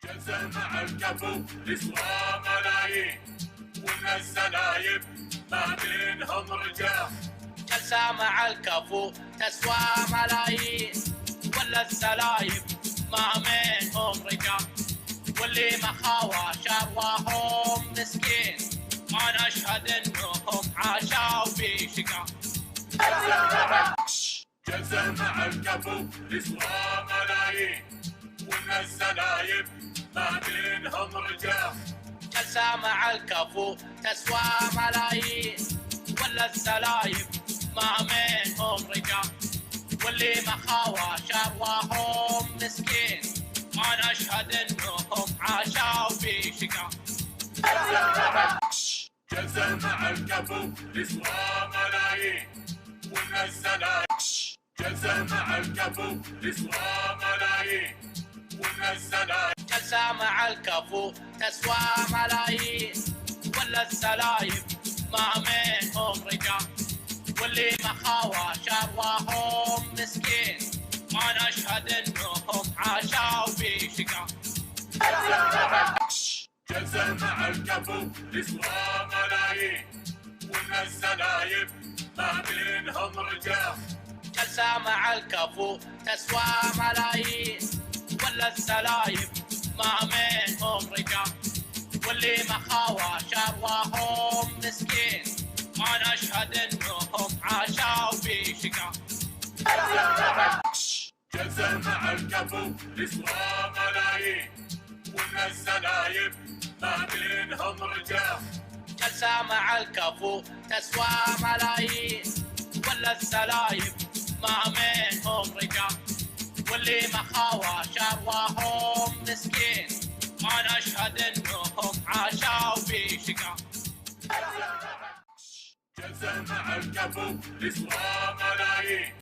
جلسة مع الكفو تسوى ملايين، ومن الزلايب ما بينهم رجال. جلسة مع الكفو تسوى ملايين، ولا الزلايب ما منهم رجال. واللي مخاوى شرواهم مسكين، أنا أشهد إنهم عاشوا في شقا. جلسة مع الكفو تسوى ملايين، ومن الزلايب ما بينهم رجال. جلسة مع الكفو تسوى ملايين، ولا الزلايب ما منهم رجال. واللي مخاوى شرواهم مسكين، أنا أشهد إنهم عاشوا في شقا. جلسة مع الكفو تسوى ملايين، ومن الزلايب. جلسة مع الكفو تسوى ملايين، ومن الزلايب. جلسة مع الكفو تسوى ملايين، ولا الزلايب ما منهم رجال. واللي مخاوى شرواهم مسكين، أنا أشهد إنهم عاشوا في شقا. جلسة مع الكفو تسوى ملايين، ومن الزلايب ما بينهم رجال. جلسة مع الكفو تسوى ملايين، ولا الزلايب ما منهم رجال. واللي مخاوى شرواهم مسكين، أنا أشهد إنهم عاشوا في شقا. جلسة مع الكفو تسوى ملايين، ومن الزلايب ما بينهم رجال. جلسة مع الكفو تسوى ملايين، ولا الزلايب ما منهم رجال. واللي مخاوى شرواهم مسكين، أنا أشهد إنهم عاشوا في شقا. جلسة مع الكفو تسوى ملايين.